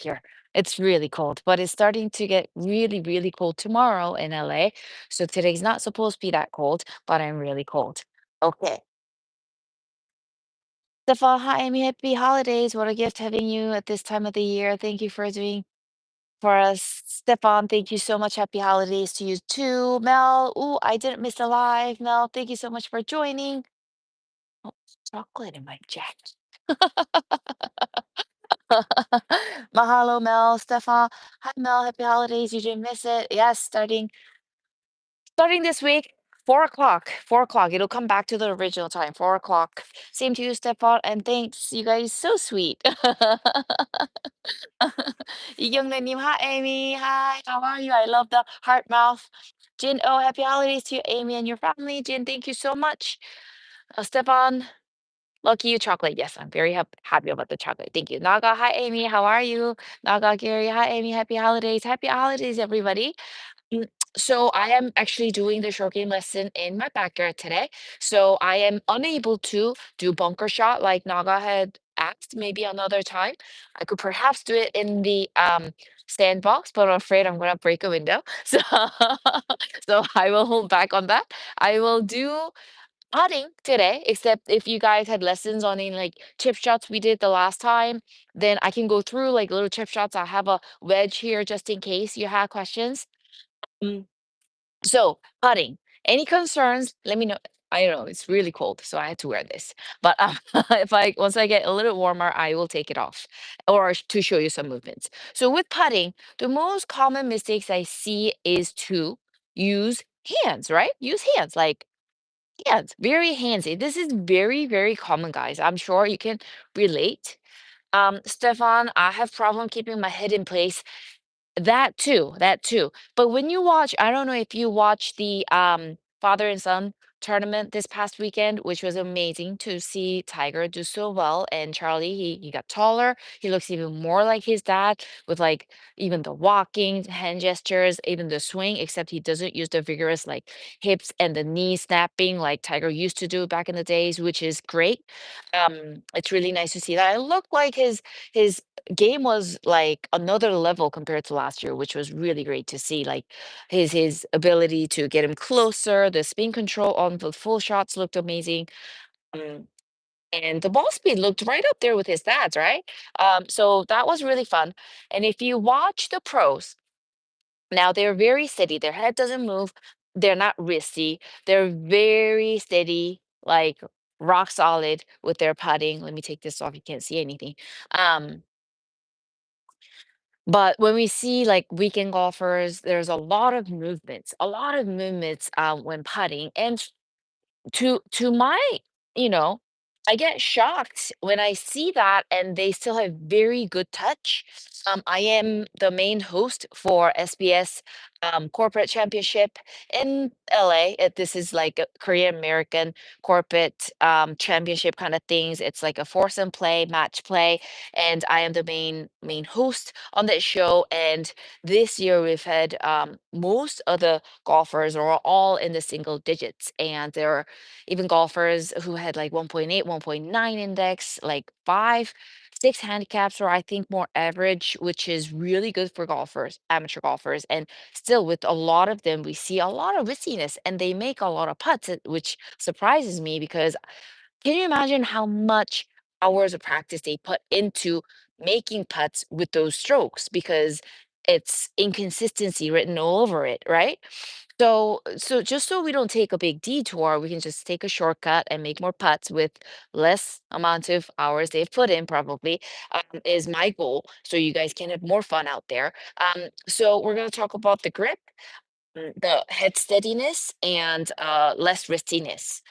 here. It's really cold, but it's starting to get really, really cold tomorrow in LA. So today's not supposed to be that cold, but I'm really cold. Okay. Stefan, hi, Amy. Happy holidays. What a gift having you at this time of the year. Thank you for doing for us. Stefan, thank you so much. Happy holidays to you too. Mel, ooh, I didn't miss a live. Mel, thank you so much for joining. Oh, chocolate in my jacket. Mahalo, Mel, Stefan. Hi, Mel. Happy holidays. You didn't miss it. Yes, starting this week, 4 o'clock. 4 o'clock. It'll come back to the original time, 4 o'clock. Same to you, Stefan. And thanks, you guys. So sweet. 이경래님, hi, Amy. Hi, how are you? I love the heart mouth. Jin, oh, happy holidays to you, Amy, and your family. Jin, thank you so much. Stefan, lucky you chocolate. Yes, I'm very happy about the chocolate. Thank you. Naga, hi, Amy. How are you? Naga, Gary, hi, Amy. Happy holidays. Happy holidays, everybody. Mm, So I am actually doing the short game lesson in my backyard today. So I am unable to do bunker shot like Naga had asked maybe another time. I could perhaps do it in the sandbox, but I'm afraid I'm gonna break a window. So so I will hold back on that. I will do putting today, except if you guys had lessons on any like chip shots we did the last time, then I can go through like little chip shots. I have a wedge here just in case you have questions. Mm, So, putting. Any concerns? Let me know. I know it's really cold, so I had to wear this. But if I once I get a little warmer, I will take it off, or to show you some movements. So with putting, the most common mistakes I see is to use hands, right? Use hands, like hands, very handsy. This is very, very common, guys. I'm sure you can relate. Stefan, I have problem keeping my head in place. That too, that too. But when you watch, I don't know if you watched the father and son tournament this past weekend, which was amazing to see Tiger do so well. And Charlie, he got taller. He looks even more like his dad with like even the walking, hand gestures, even the swing, except he doesn't use the vigorous like hips and the knee snapping like Tiger used to do back in the days, which is great. It's really nice to see that. It looked like his game was like another level compared to last year, which was really great to see. Like his ability to get him closer, the spin control on the full shots looked amazing. Um, and the ball speed looked right up there with his dad's, right? So that was really fun. And if you watch the pros, now they're very steady. Their head doesn't move. They're not risky. They're very steady, like rock solid with their putting. Let me take this off. You can't see anything. Um, But when we see like weekend golfers, there's a lot of movements when putting. And to my, you know, I get shocked when I see that and they still have very good touch. I am the main host for SBS Corporate Championship in LA. This is like a Korean American corporate championship kind of things. It's like a foursome play, match play, and I am the main host on that show. And this year we've had most of the golfers are all in the single digits, and there even golfers who had like 1.8, 1.9 index, like 6 handicaps, or I think more average, which is really good for golfers, amateur golfers. And still, with a lot of them, we see a lot of riskiness and they make a lot of putts, which surprises me because can you imagine how much hours of practice they put into making putts with those strokes? Because it's inconsistency written all over it, right? So just so we don't take a big detour, we can just take a shortcut and make more putts with less amount of hours they've put in, probably, is my goal. So you guys can have more fun out there. So we're going to talk about the grip, the head steadiness, and less riskiness,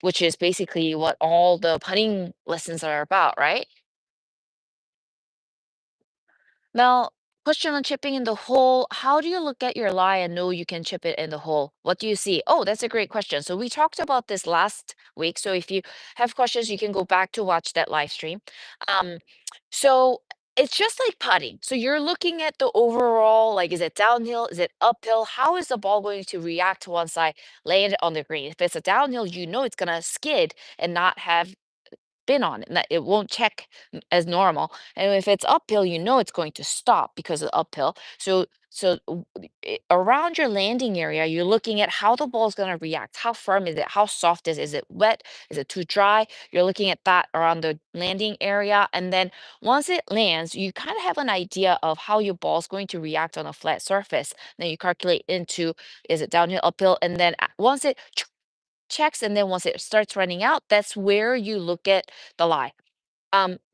which is basically what all the putting lessons are about, right? Now, question on chipping in the hole. How do you look at your lie and know you can chip it in the hole? What do you see? Oh, that's a great question. So we talked about this last week. So if you have questions, you can go back to watch that live stream. Um, so it's just like putting. So you're looking at the overall, like, is it downhill? Is it uphill? How is the ball going to react to once I land it on the green? If it's a downhill, you know it's gonna skid and not have spin on it, and that it won't check as normal. And if it's uphill, you know it's going to stop because of uphill. Around your landing area, you're looking at how the ball is going to react. How firm is it? How soft is it? Is it wet? Is it too dry? You're looking at that around the landing area. And then once it lands, you kind of have an idea of how your ball is going to react on a flat surface. Then you calculate into, is it downhill, uphill? And then once it checks and then once it starts running out, that's where you look at the lie.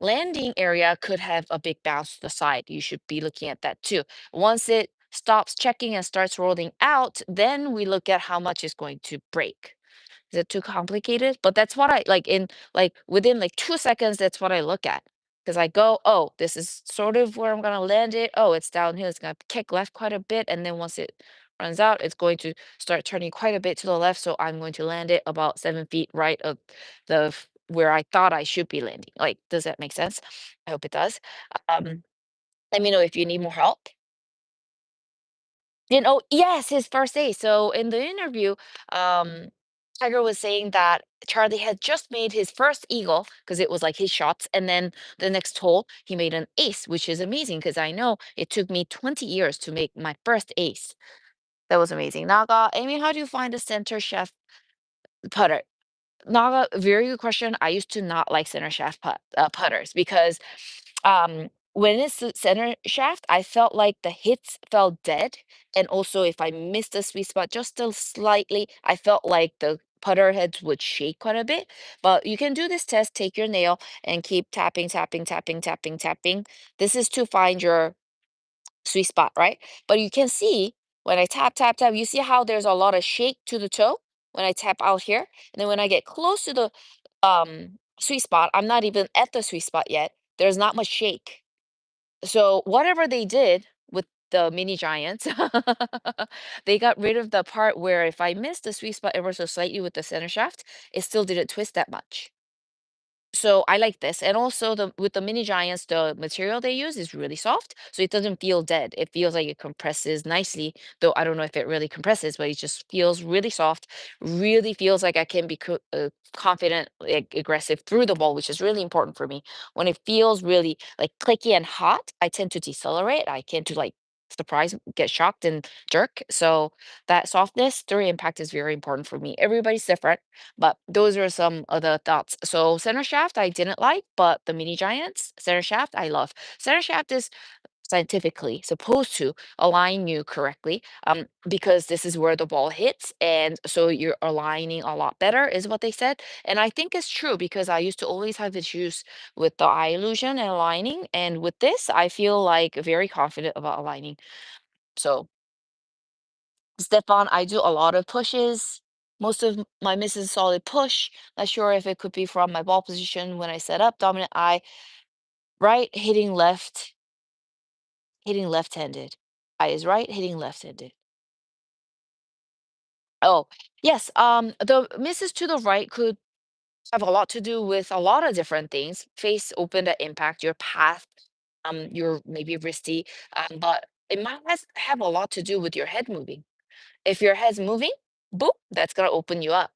Landing area could have a big bounce to the side. You should be looking at that too. Once it stops checking and starts rolling out, then we look at how much is going to break. Is it too complicated? But that's what I like in like within like 2 seconds, that's what I look at. Because I go, oh, this is sort of where I'm gonna land it. Oh, it's downhill, it's gonna kick left quite a bit. And then once it runs out, it's going to start turning quite a bit to the left. So I'm going to land it about 7 feet right of where I thought I should be landing. Like, does that make sense? I hope it does. Um, Let me know if you need more help. Yes, his first day. So in the interview, um, Tiger was saying that Charlie had just made his first eagle because it was like his shots, and then the next hole he made an ace, which is amazing because I know it took me 20 years to make my first ace. That was amazing. Naga, Amy, how do you find the center shaft putter? Naga, very good question. I used to not like center shaft putters because when it's the center shaft, I felt like the hits felt dead. And also, if I missed the sweet spot just a slightly, I felt like the putter heads would shake quite a bit. But you can do this test, take your nail and keep tapping, tapping, tapping, tapping, tapping. This is to find your sweet spot, right? But you can see when I tap, tap, tap, you see how there's a lot of shake to the toe when I tap out here. And then when I get close to the sweet spot, I'm not even at the sweet spot yet. There's not much shake. So whatever they did with the mini giants, they got rid of the part where if I missed the sweet spot ever so slightly with the center shaft, it still didn't twist that much. So I like this. And also with the mini giants, the material they use is really soft. So it doesn't feel dead. It feels like it compresses nicely, though I don't know if it really compresses, but it just feels really soft, really feels like I can be confident, like, aggressive through the ball, which is really important for me. When it feels really like clicky and hot, I tend to decelerate. I tend to like surprise, get shocked and jerk. So that softness through impact is very important for me. Everybody's different, but those are some of the thoughts. So center shaft I didn't like, but the mini giants center shaft I love. Center shaft is scientifically supposed to align you correctly, because this is where the ball hits, and so you're aligning a lot better is what they said. And I think it's true because I used to always have issues with the eye illusion and aligning, and with this I feel like very confident about aligning. So Stefan, I do a lot of pushes. Most of my misses solid push. Not sure if it could be from my ball position when I set up. Dominant eye, right, hitting left-handed. Eye is right, hitting left-handed. Oh, yes. The misses to the right could have a lot to do with a lot of different things. Face open to impact your path. Your maybe wristy. But it might have a lot to do with your head moving. If your head's moving, boop, that's gonna open you up.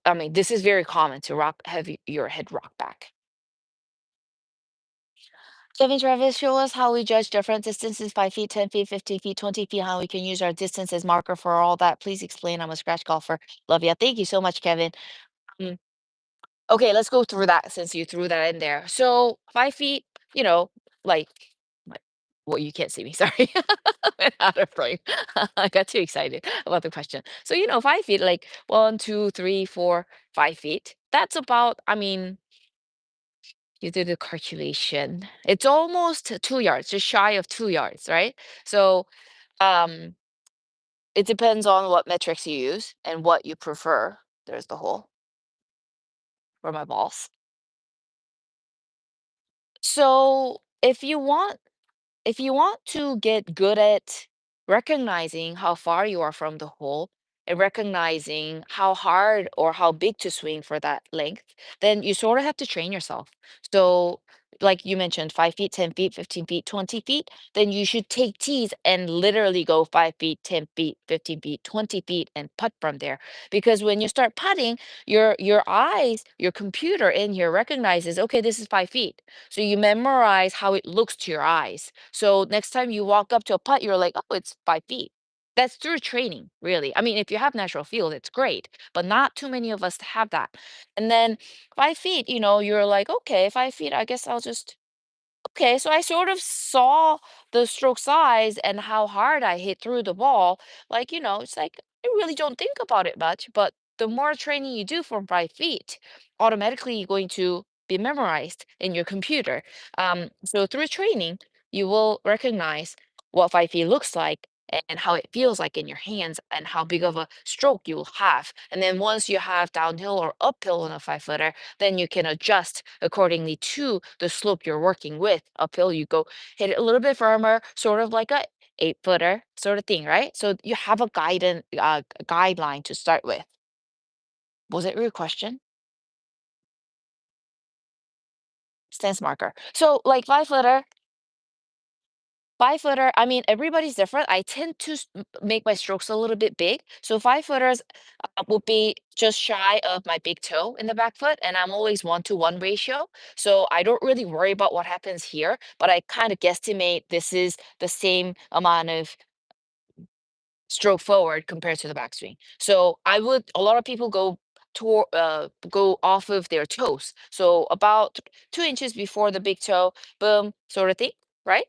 I mean, this is very common to your head rock back. Kevin Travis, show us how we judge different distances, 5 feet, 10 feet, 15 feet, 20 feet, how we can use our distance as marker for all that. Please explain. I'm a scratch golfer. Love ya. Thank you so much, Kevin. Mm, Okay, let's go through that since you threw that in there. So 5 feet, you know, like, what- well, you can't see me. Sorry. Went out of frame. I got too excited about the question. So, 5 feet, like 1, 2, 3, 4, 5 feet. That's about, I mean, you did the calculation. It's almost 2 yards, just shy of 2 yards, right? So um, it depends on what metrics you use and what you prefer. There's the hole for my balls. So if you want to get good at recognizing how far you are from the hole and recognizing how hard or how big to swing for that length, then you sort of have to train yourself. So like you mentioned, 5 feet, 10 feet, 15 feet, 20 feet, then you should take tees and literally go 5 feet, 10 feet, 15 feet, 20 feet and putt from there. Because when you start putting, your eyes, your computer in here recognizes, okay, this is 5 feet. So you memorize how it looks to your eyes. So next time you walk up to a putt, you're like, oh, it's 5 feet. That's through training, really. I mean, if you have natural feel, it's great, but not too many of us have that. And then 5 feet, you're like, okay, 5 feet, I guess I'll just okay, so I sort of saw the stroke size and how hard I hit through the ball. Like, it's like I really don't think about it much, but the more training you do from 5 feet, automatically you're going to be memorized in your computer. So through training, you will recognize what 5 feet looks like and how it feels like in your hands and how big of a stroke you will have. And then once you have downhill or uphill on a 5 footer, then you can adjust accordingly to the slope you're working with. Uphill, you go hit it a little bit firmer, sort of like a 8 footer sort of thing, right? So you have a guideline to start with. Was it your question? Stance marker. So like 5 footer, I mean, everybody's different. I tend to make my strokes a little bit big. So 5 footers would be just shy of my big toe in the back foot. And I'm always 1-to-1 ratio. So I don't really worry about what happens here, but I kind of guesstimate this is the same amount of stroke forward compared to the backswing. So a lot of people go off of their toes. So about 2 inches before the big toe, boom, sort of thing, right?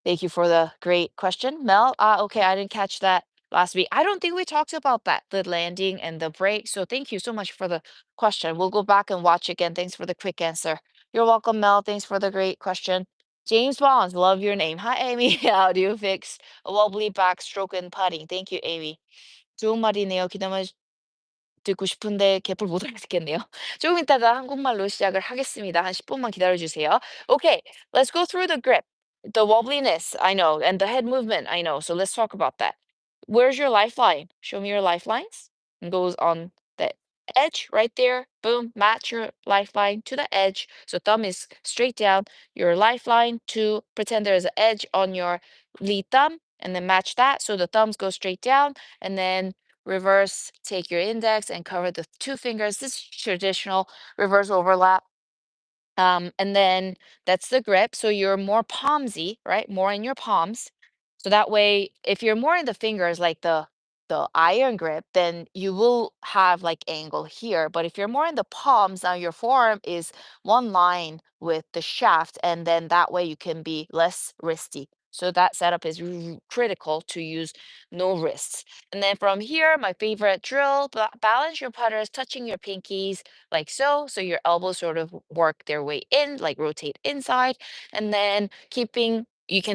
Thank you for the great question, Mel. Okay, I didn't catch that last week. I don't think we talked about that, the landing and the break. So thank you so much for the question. We'll go back and watch again. Thanks for the quick answer. You're welcome, Mel. Thanks for the great question. James Bonds, love your name. Hi, Amy. How do you fix a wobbly backstroke and putting? Thank you, Amy. 좋은 말이네요. 듣고 싶은데 개뿔 못 알아듣겠네요. 조금 있다가 한국말로 시작을 하겠습니다. 한 10분만 기다려 주세요. Okay, let's go through the grip. The wobbliness, I know, and the head movement, I know. So let's talk about that. Where's your lifeline? Show me your lifelines. It goes on the edge right there. Boom, match your lifeline to the edge. So thumb is straight down. Your lifeline to pretend there's an edge on your lead thumb and then match that. So the thumbs go straight down and then reverse, take your index and cover the two fingers. This is traditional reverse overlap. And then that's the grip. So you're more palmsy, right? More in your palms. So that way, if you're more in the fingers, like the iron grip, then you will have like angle here. But if you're more in the palms, now your forearm is one line with the shaft, and then that way you can be less wristy. So that setup is critical to use no wrists. And then from here, my favorite drill, balance your putters, touching your pinkies like so. So your elbows sort of work their way in, like rotate inside. And then you can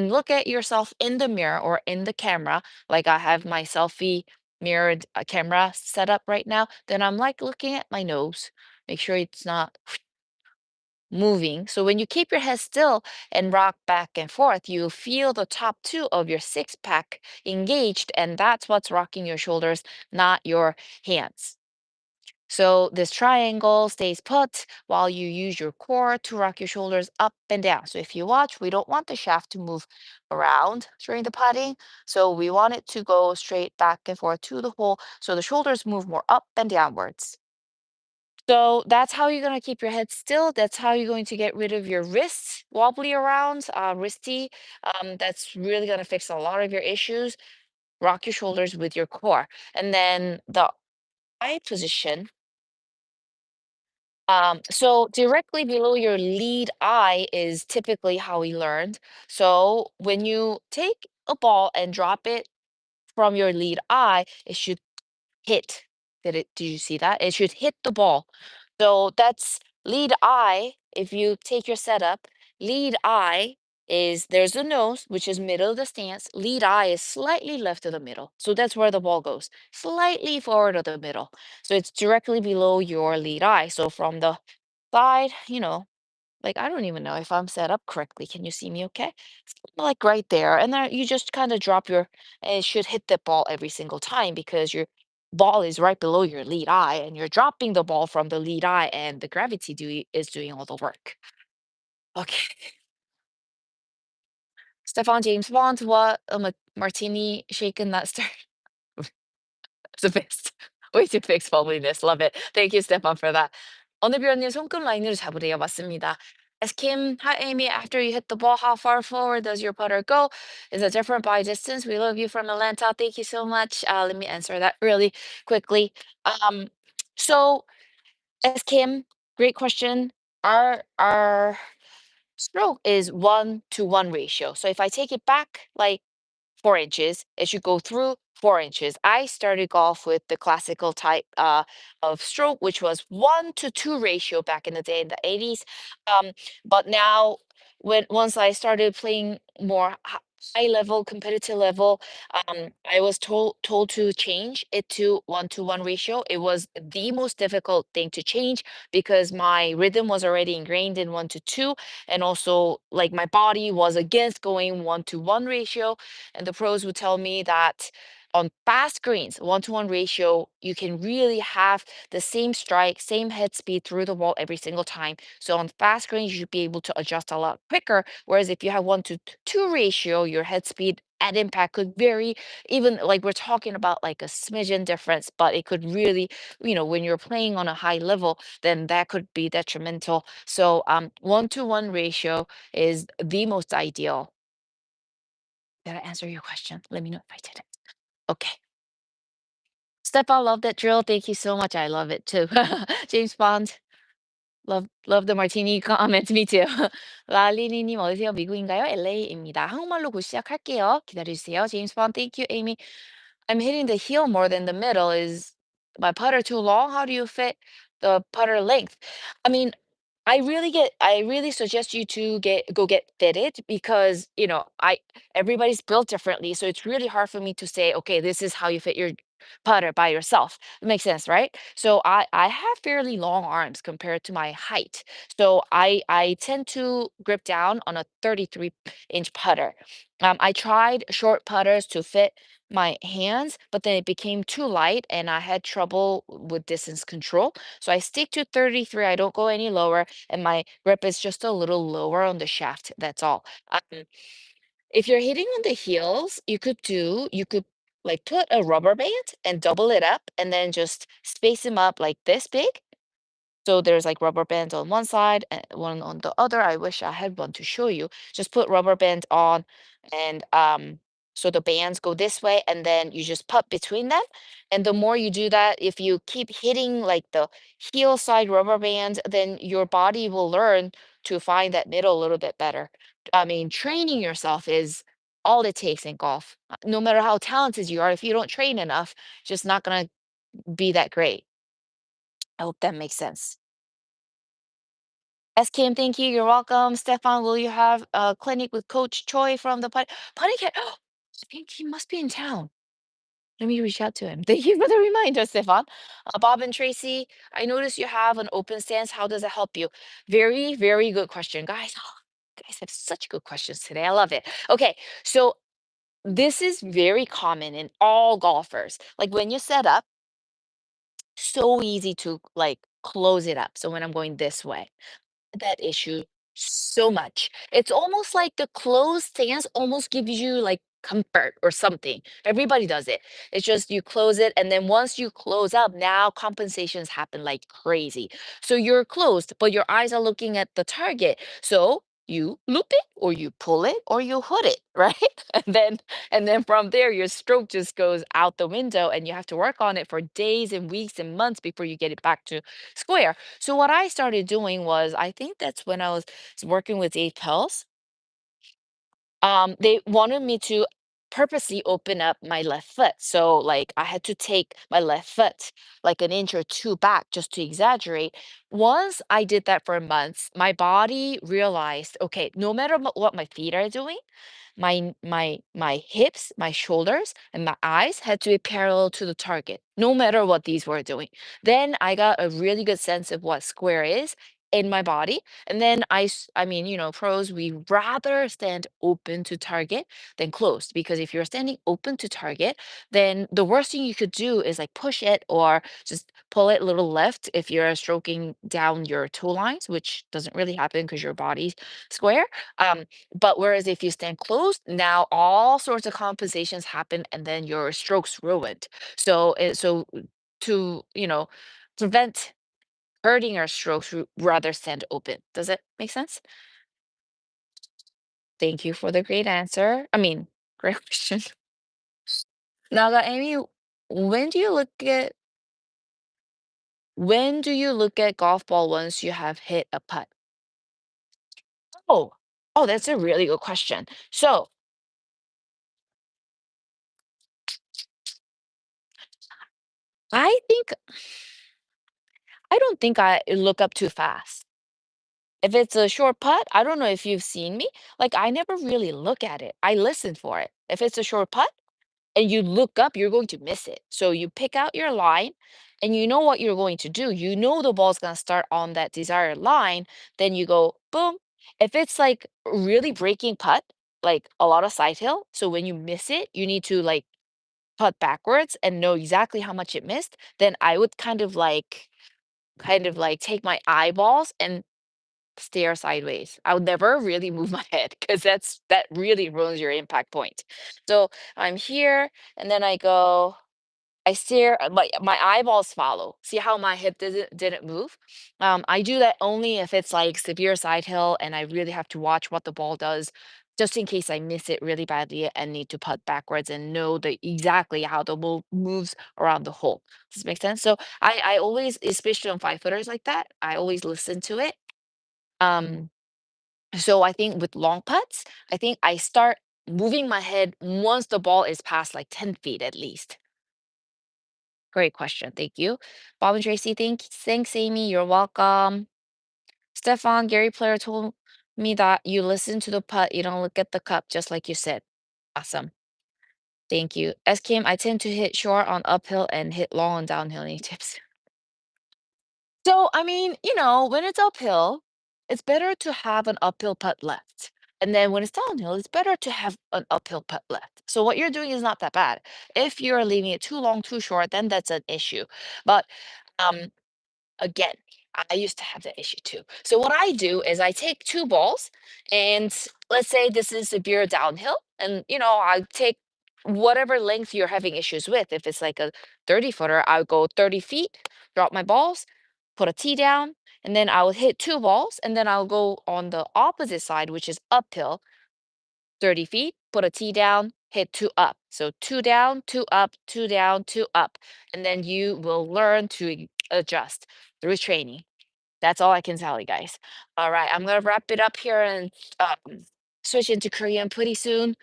look at yourself in the mirror or in the camera. Like I have my selfie mirrored camera set up right now. Then I'm like looking at my nose, make sure it's not moving. So when you keep your head still and rock back and forth, you feel the top two of your six pack engaged, and that's what's rocking your shoulders, not your hands. So this triangle stays put while you use your core to rock your shoulders up and down. So if you watch, we don't want the shaft to move around during the putting. So we want it to go straight back and forth to the hole. So the shoulders move more up and downwards. So that's how you're going to keep your head still. That's how you're going to get rid of your wrists wobbly around, wristy. That's really going to fix a lot of your issues. Rock your shoulders with your core. And then the eye position. So directly below your lead eye is typically how we learned. So when you take a ball and drop it from your lead eye, it should hit. Did you see that? It should hit the ball. So that's lead eye. If you take your setup, lead eye is there's the nose, which is middle of the stance. Lead eye is slightly left of the middle. So that's where the ball goes, slightly forward of the middle. So it's directly below your lead eye. So from the side, like I don't even know if I'm set up correctly. Can you see me okay? It's like right there. And then you just kind of drop it should hit the ball every single time because you're ball is right below your lead eye and you're dropping the ball from the lead eye and the gravity is doing all the work. Okay. Stefan James Bond, what a martini shaken not stirred. The best. Way to fix bubbliness. Love it. Thank you, Stefan, for that. 어느 뷰어님 손끝 라인으로 잡으래요. 맞습니다. As Kim, hi Amy. After you hit the ball, how far forward does your putter go? Is it different by distance? We love you from Atlanta. Thank you so much. Let me answer that really quickly. Um, so as Kim, great question. Our stroke is 1-to-1 ratio. So if I take it back like 4 inches. It should go through 4 inches. I started golf with the classical type of stroke, which was 1-to-2 ratio back in the day in the 80s. But now, when once I started playing more high level, competitive level, I was told to change it to 1-to-1 ratio. It was the most difficult thing to change because my rhythm was already ingrained in 1-to-2, and also like my body was against going 1-to-1 ratio. And the pros would tell me that on fast greens, 1-to-1 ratio, you can really have the same strike, same head speed through the ball every single time. So on fast greens, you should be able to adjust a lot quicker. Whereas if you have 1-to-2 ratio, your head speed at impact could vary, even like we're talking about like a smidgen difference, but it could really, when you're playing on a high level, then that could be detrimental. So 1-to-1 ratio is the most ideal. Did I answer your question? Let me know if I didn't. Okay. Stefan, love that drill. Thank you so much. I love it too. James Bond, love the martini comment. Me too. 라리니님 어디세요? 미국인가요? LA입니다. 한국말로 곧 시작할게요. 기다려주세요. James Bond, thank you, Amy. I'm hitting the heel more than the middle. Is my putter too long? How do you fit the putter length? I mean, I really suggest you to get fitted because, I everybody's built differently. So it's really hard for me to say, okay, this is how you fit your putter by yourself. It makes sense, right? So I have fairly long arms compared to my height. So I tend to grip down on a 33-inch putter. I tried short putters to fit my hands, but then it became too light and I had trouble with distance control. So I stick to 33. I don't go any lower, and my grip is just a little lower on the shaft. That's all. If you're hitting on the heels, you could like put a rubber band and double it up and then just space them up like this big, so there's like rubber bands on one side and one on the other. I wish I had one to show you. Just put rubber band on, and so the bands go this way and then you just put between them. And the more you do that, if you keep hitting like the heel side rubber band, then your body will learn to find that middle a little bit better. I mean, training yourself is all it takes in golf. No matter how talented you are, if you don't train enough, it's just not gonna be that great. I hope that makes sense. SKM, thank you. You're welcome. Stefan, will you have a clinic with Coach Choi from the Putty Cat? I think he must be in town. Let me reach out to him. Thank you for the reminder, Stefan. Bob and Tracy, I notice you have an open stance. How does it help you? Very, very good question, guys. Guys have such good questions today. I love it. Okay, so this is very common in all golfers. Like when you set up, so easy to like close it up. So when I'm going this way, that issue so much. It's almost like the closed stance almost gives you like comfort or something. Everybody does it. It's just you close it, and then once you close up, now compensations happen like crazy. So you're closed, but your eyes are looking at the target. So you loop it or you pull it or you hood it, right? And then from there your stroke just goes out the window and you have to work on it for days and weeks and months before you get it back to square. So what I started doing was, I think that's when I was working with Dave Pels. They wanted me to purposely open up my left foot. So like I had to take my left foot like an inch or two back just to exaggerate. Once I did that for months, my body realized, okay, no matter what my feet are doing, my hips, my shoulders, and my eyes had to be parallel to the target, no matter what these were doing. Then I got a really good sense of what square is. in my body. And then I mean, pros, we rather stand open to target than closed, because if you're standing open to target, then the worst thing you could do is like push it or just pull it a little left if you're stroking down your toe lines, which doesn't really happen because your body's square. Um, but whereas if you stand closed, now all sorts of compensations happen and then your strokes ruined. So to, prevent hurting our strokes, rather stand open. Does it make sense? Thank you for the great answer. I mean, great question. Naga Amy, when do you look at when do you look at golf ball once you have hit a putt? Oh, oh, that's a really good question. So I think I don't think I look up too fast. If it's a short putt, I don't know if you've seen me. Like I never really look at it. I listen for it. If it's a short putt, and you look up, you're going to miss it. So you pick out your line and you know what you're going to do. You know the ball's going to start on that desired line. Then you go boom. If it's like really breaking putt, like a lot of side hill, so when you miss it, you need to like putt backwards and know exactly how much it missed, then I would kind of like take my eyeballs and stare sideways. I would never really move my head because that really ruins your impact point. So I'm here and then I stare, my eyeballs follow. See how my head didn't move? I do that only if it's like severe side hill and I really have to watch what the ball does, just in case I miss it really badly and need to putt backwards and know the exactly how the ball moves around the hole. Does this make sense? So I always, especially on 5 footers like that, I always listen to it. Um, so I think with long putts, I think I start moving my head once the ball is past like 10 feet at least. Great question. Thank you. Bob and Tracy, thanks, Amy. You're welcome. Stefan, Gary Player told me that you listen to the putt, you don't look at the cup, just like you said. Awesome. Thank you. S Kim, I tend to hit short on uphill and hit long on downhill. Any tips? So, I mean, when it's uphill, it's better to have an uphill putt left. And then when it's downhill, it's better to have an uphill putt left. So what you're doing is not that bad. If you're leaving it too long, too short, then that's an issue. But um, again, I used to have that issue too. So what I do is I take two balls, and let's say this is severe downhill, and I take whatever length you're having issues with. If it's like a 30 footer, I would go 30 feet, drop my balls, put a tee down, and then I would hit two balls, and then I'll go on the opposite side, which is uphill, 30 feet, put a tee down, hit two up. So two down, two up, two down, two up. And then you will learn to adjust through training. That's all I can tell you guys. All right, I'm gonna wrap it up here and switch into Korean pretty soon.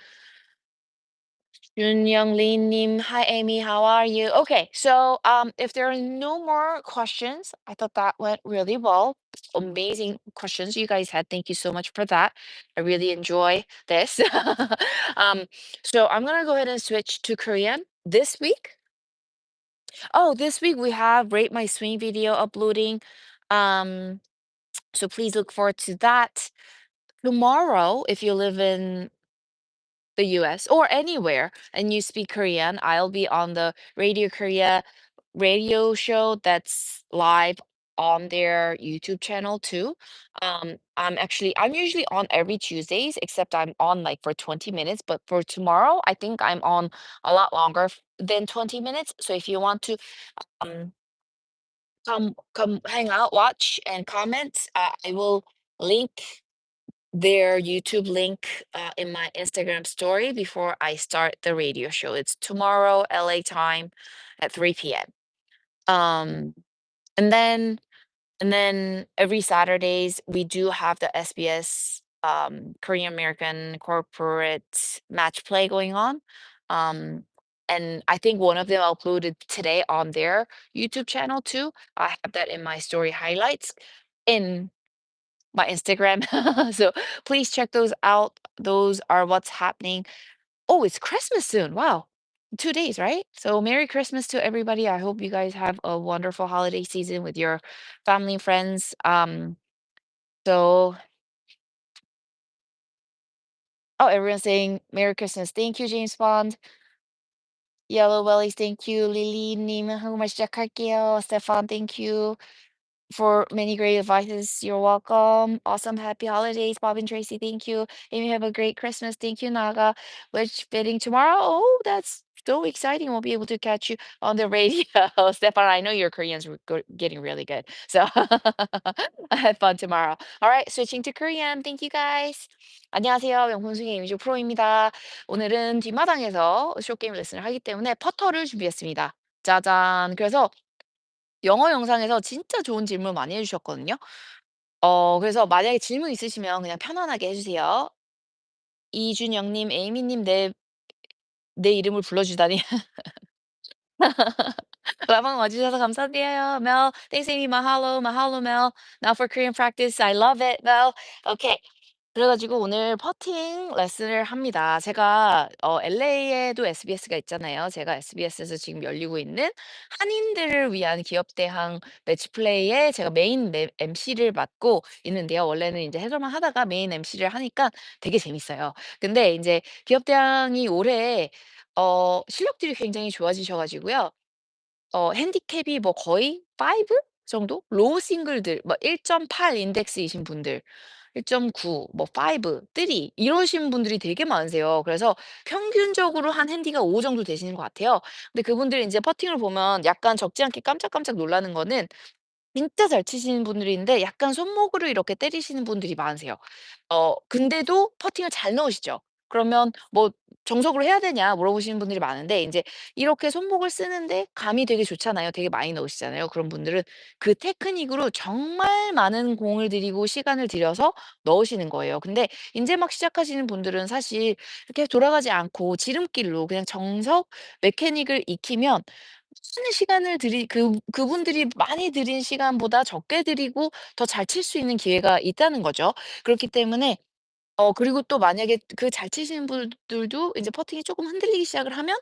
Yoon Young Lee Nim, hi Amy, how are you? Okay, so if there are no more questions, I thought that went really well. Amazing questions you guys had. Thank you so much for that. I really enjoy this. um, so I'm gonna go ahead and switch to Korean this week. Oh, this week we have Rate My Swing video uploading. Um, so please look forward to that. Tomorrow, if you live in the US or anywhere and you speak Korean, I'll be on the Radio Korea radio show that's live on their YouTube channel too. I'm usually on every Tuesdays, except I'm on like for 20 minutes, but for tomorrow, I think I'm on a lot longer than 20 minutes. So if you want to um come hang out, watch and comment, I will link their YouTube link in my Instagram story before I start the radio show. It's tomorrow, LA time at 3 p.m. Um, and then every Saturdays we do have the SBS Korean American corporate match play going on. Um, and I think one of them uploaded today on their YouTube channel too. I have that in my story highlights in my Instagram. So please check those out. Those are what's happening. Oh, it's Christmas soon. Wow. 2 days, right? So Merry Christmas to everybody. I hope you guys have a wonderful holiday season with your family and friends. So, oh, everyone's saying Merry Christmas. Thank you, James Bond. Yellow Bellies, thank you. 리리님, 한국말 시작할게요. Stefan, thank you for many great advices. You're welcome. Awesome. Happy holidays, Bob and Tracy. Thank you. Amy, have a great Christmas. Thank you, Naga. Which fitting tomorrow? Oh, that's so exciting. We'll be able to catch you on the radio. Stefan, I know your Korean's getting really good. So have fun tomorrow. All right, switching to Korean. Thank you, guys. 안녕하세요. 명품스윙 이미지 프로입니다. 오늘은 뒷마당에서 숏게임 레슨을 하기 때문에 퍼터를 준비했습니다. 짜잔. 그래서 영어 영상에서 진짜 좋은 질문 많이 해 주셨거든요. 그래서 만약에 질문 있으시면 그냥 편안하게 해 주세요. 이준영 님, 에이미 님 내 이름을 불러 주다니. 라방 와 주셔서 감사드려요. Mel, thanks Amy. Mahalo, mahalo Mel. Now for Korean practice. I love it, Mel. Okay. 그래 가지고 오늘 퍼팅 레슨을 합니다. 제가 LA에도 SBS가 있잖아요. 제가 SBS에서 지금 열리고 있는 한인들을 위한 기업 대항 매치 플레이에 제가 메인 MC를 맡고 있는데요. 원래는 이제 해설만 하다가 메인 MC를 하니까 되게 재밌어요. 근데 이제 기업 대항이 올해 실력들이 굉장히 좋아지셔 가지고요. 핸디캡이 뭐 거의 5 정도? 로우 싱글들 뭐 1.8 인덱스이신 분들, 1.9 뭐 5, 3 이러신 분들이 되게 많으세요. 그래서 평균적으로 한 핸디가 5 정도 되시는 것 같아요. 근데 그분들이 인제 퍼팅을 보면 약간 적지 않게 깜짝깜짝 놀라는 거는 진짜 잘 치시는 분들인데 약간 손목으로 이렇게 때리시는 분들이 많으세요. 근데도 퍼팅을 잘 넣으시죠. 그러면 뭐 "정석으로 해야 되냐?" 물어보시는 분들이 많은데 인제 이렇게 손목을 쓰는데 감이 되게 좋잖아요. 되게 많이 넣으시잖아요. 그런 분들은 그 테크닉으로 정말 많은 공을 들이고 시간을 들여서 넣으시는 거예요. 근데 인제 막 시작하시는 분들은 사실 이렇게 돌아가지 않고 지름길로 그냥 정석 메캐닉을 익히면 많은 시간을 그분들이 많이 들인 시간보다 적게 들이고 더 잘 칠 수 있는 기회가 있다는 거죠. 그렇기 때문에 그리고 또 만약에 그 잘 치시는 분들도 이제 퍼팅이 쪼끔 흔들리기 시작을 하면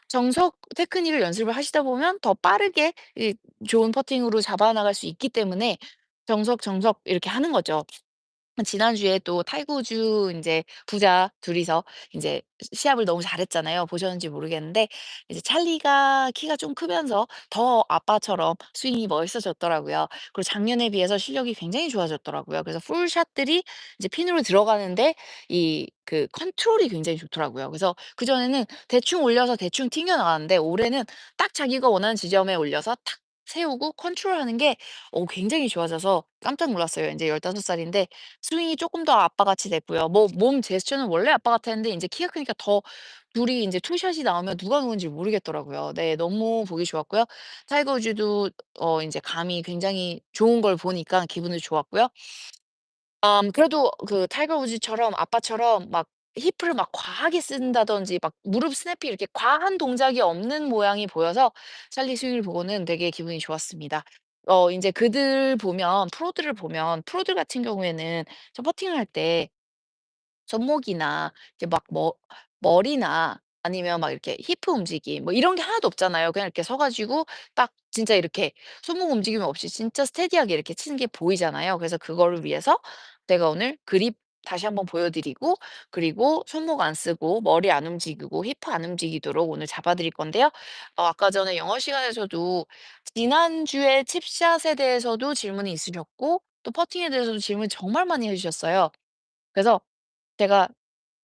정석 테크닉을 연습을 하시다 보면 더 빠르게 이 좋은 퍼팅으로 잡아 나갈 수 있기 때문에 정석, 정석 이렇게 하는 거죠. 지난주에 또 타이거 우즈 인제 부자 둘이서 인제 시합을 너무 잘했잖아요. 보셨는지 모르겠는데 이제 찰리가 키가 좀 크면서 더 아빠처럼 스윙이 멋있어졌더라고요. 그리고 작년에 비해서 실력이 굉장히 좋아졌더라고요. 그래서 풀샷들이 이제 핀으로 들어가는데 이 그 컨트롤이 굉장히 좋더라고요. 그래서 그전에는 대충 올려서 대충 튕겨 나갔는데 올해는 딱 자기가 원하는 지점에 올려서 탁 세우고 컨트롤하는 게 굉장히 좋아져서 깜짝 놀랐어요. 인제 15 살인데 스윙이 쪼끔 더 아빠같이 됐고요. 뭐 몸 제스처는 원래 아빠 같았는데 인제 키가 크니까 더 둘이 인제 투샷이 나오면 누가 누군지 모르겠더라고요. 네, 너무 보기 좋았고요. 타이거 우즈도 인제 감이 굉장히 좋은 걸 보니까 기분이 좋았고요. 그래도 그 타이거 우즈처럼 아빠처럼 막 힙을 막 과하게 쓴다든지 막 무릎 스냅이 이렇게 과한 동작이 없는 모양이 보여서 찰리 스윙을 보고는 되게 기분이 좋았습니다. 인제 그들 보면 프로들 같은 경우에는 저 퍼팅을 할 때 손목이나 이제 막 머리나 아니면 막 이렇게 히프 움직임 뭐 이런 게 하나도 없잖아요. 그냥 이렇게 서 가지고 딱 진짜 이렇게 손목 움직임 없이 진짜 스테디하게 이렇게 치는 게 보이잖아요. 그래서 그거를 위해서 제가 오늘 그립 다시 한번 보여 드리고 그리고 손목 안 쓰고 머리 안 움직이고 히프 안 움직이도록 오늘 잡아 드릴 건데요. 아까 전에 영어 시간에서도 지난주에 칩샷에 대해서도 질문이 있으셨고 또 퍼팅에 대해서도 질문 정말 많이 해 주셨어요. 그래서 제가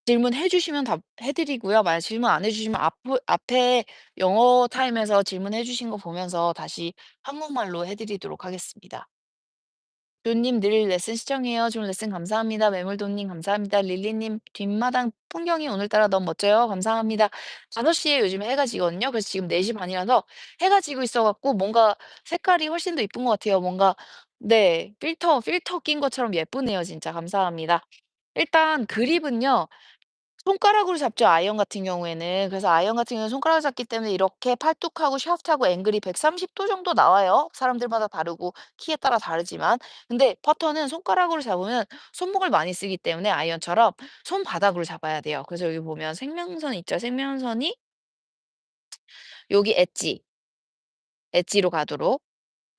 질문해 주시면 답해 드리고요. 만약 질문 안 해 주시면 앞에 영어 타임에서 질문해 주신 거 보면서 다시 한국말로 해 드리도록 하겠습니다. "조님 늘 레슨 시청해요. 좋은 레슨 감사합니다. 매물돈님 감사합니다. 릴리님 뒷마당 풍경이 오늘따라 너무 멋져요. 감사합니다." 5 시에 요즘 해가 지거든요. 그래서 지금 4시 반이라서 해가 지고 있어 갖고 뭔가 색깔이 훨씬 더 이쁜 것 같아요. 뭔가 네. 필터 낀 것처럼 예쁘네요 진짜. 감사합니다. 일단 그립은요. 손가락으로 잡죠, 아이언 같은 경우에는. 그래서 아이언 같은 경우는 손가락으로 잡기 때문에 이렇게 팔뚝하고 샤프트하고 앵글이 130도 정도 나와요. 사람들마다 다르고 키에 따라 다르지만. 근데 퍼터는 손가락으로 잡으면 손목을 많이 쓰기 때문에 아이언처럼 손바닥으로 잡아야 돼요. 그래서 여기 보면 생명선 있죠? 생명선이 여기 엣지로 가도록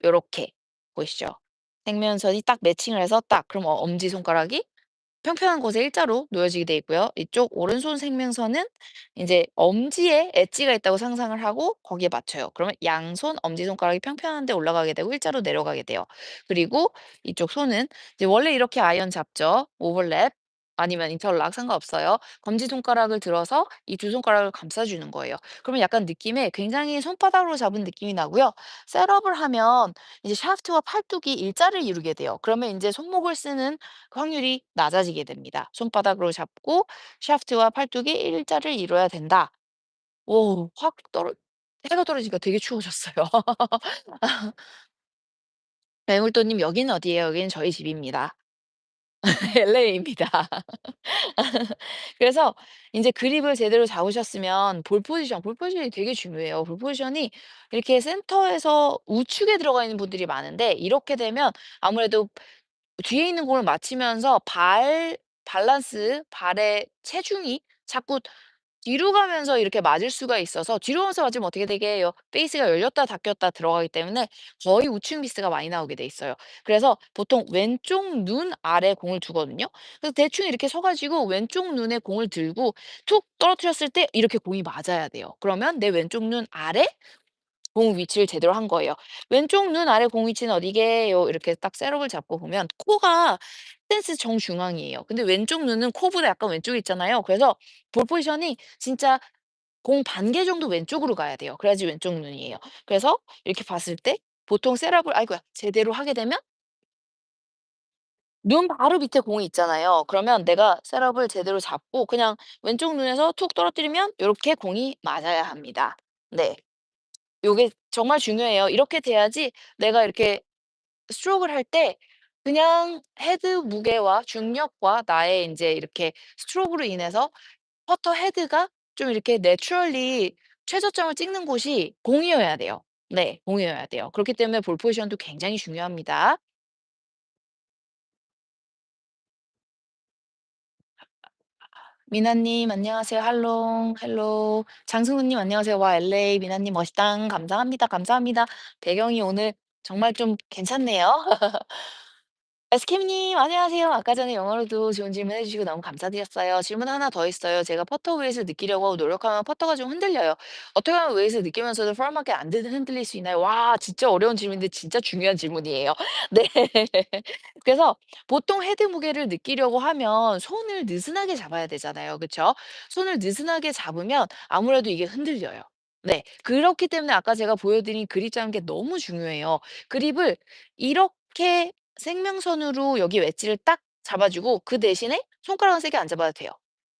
요렇게 보이시죠? 생명선이 딱 매칭을 해서 딱 그럼 엄지손가락이 평평한 곳에 일자로 놓여지게 돼 있고요. 이쪽 오른손 생명선은 이제 엄지에 엣지가 있다고 상상을 하고 거기에 맞춰요. 그러면 양손 엄지손가락이 평평한 데 올라가게 되고 일자로 내려가게 돼요. 그리고 이쪽 손은 이제 원래 이렇게 아이언 잡죠. 오버랩 아니면 인터락 상관없어요. 검지손가락을 들어서 이 두 손가락을 감싸주는 거예요. 그러면 약간 느낌에 굉장히 손바닥으로 잡은 느낌이 나고요. 셋업을 하면 이제 샤프트와 팔뚝이 일자를 이루게 돼요. 그러면 이제 손목을 쓰는 그 확률이 낮아지게 됩니다. 손바닥으로 잡고 샤프트와 팔뚝이 일자를 이뤄야 된다. 오, 확 떨어 해가 떨어지니까 되게 추워졌어요. 매물도님 여기는 어디예요? 여기는 저희 집입니다. LA입니다. 그래서 인제 그립을 제대로 잡으셨으면 볼 포지션이 되게 중요해요. 볼 포지션이 이렇게 센터에서 우측에 들어가 있는 분들이 많은데 이렇게 되면 아무래도 뒤에 있는 공을 맞히면서 밸런스 발의 체중이 자꾸 뒤로 가면서 이렇게 맞을 수가 있어서 뒤로 가면서 맞으면 어떻게 되게 해요? 페이스가 열렸다 닫혔다 들어가기 때문에 거의 우측 미스가 많이 나오게 돼 있어요. 그래서 보통 왼쪽 눈 아래 공을 두거든요. 그래서 대충 이렇게 서 가지고 왼쪽 눈에 공을 들고 툭 떨어뜨렸을 때 이렇게 공이 맞아야 돼요. 그러면 내 왼쪽 눈 아래 공 위치를 제대로 한 거예요. 왼쪽 눈 아래 공 위치는 어디게요? 이렇게 딱 셋업을 잡고 보면 코가 스탠스 정중앙이에요. 근데 왼쪽 눈은 코보다 약간 왼쪽에 있잖아요. 그래서 볼 포지션이 진짜 공 반 개 정도 왼쪽으로 가야 돼요. 그래야지 왼쪽 눈이에요. 그래서 이렇게 봤을 때 보통 셋업을 아이고야 제대로 하게 되면 눈 바로 밑에 공이 있잖아요. 그러면 내가 셋업을 제대로 잡고 그냥 왼쪽 눈에서 툭 떨어뜨리면 요렇게 공이 맞아야 합니다. 네. 요게 정말 중요해요. 이렇게 돼야지 내가 이렇게 스트로크를 할 때 그냥 헤드 무게와 중력과 나의 인제 이렇게 스트로크로 인해서 퍼터 헤드가 좀 이렇게 내추럴리 최저점을 찍는 곳이 공이어야 돼요. 네. 공이어야 돼요. 그렇기 때문에 볼 포지션도 굉장히 중요합니다. 미나 님 안녕하세요. 할롱 헬로. 장승우 님 안녕하세요. 와 LA 미나 님 멋있당. 감사합니다, 감사합니다. 배경이 오늘 정말 좀 괜찮네요. 에스캠님 안녕하세요. 아까 전에 영어로도 좋은 질문 해주시고 너무 감사드렸어요. 질문 하나 더 있어요. 제가 퍼터 웨이를 느끼려고 노력하면 퍼터가 좀 흔들려요. 어떻게 하면 웨이를 느끼면서도 포멀하게 안 흔들릴 수 있나요? 와 진짜 어려운 질문인데 진짜 중요한 질문이에요. 네. 그래서 보통 헤드 무게를 느끼려고 하면 손을 느슨하게 잡아야 되잖아요. 그쵸? 손을 느슨하게 잡으면 아무래도 이게 흔들려요. 네. 그렇기 때문에 아까 제가 보여드린 그립 잡는 게 너무 중요해요. 그립을 이렇게 생명선으로 여기 웨지를 딱 잡아 주고 그 대신에 손가락은 세게 안 잡아도 돼요.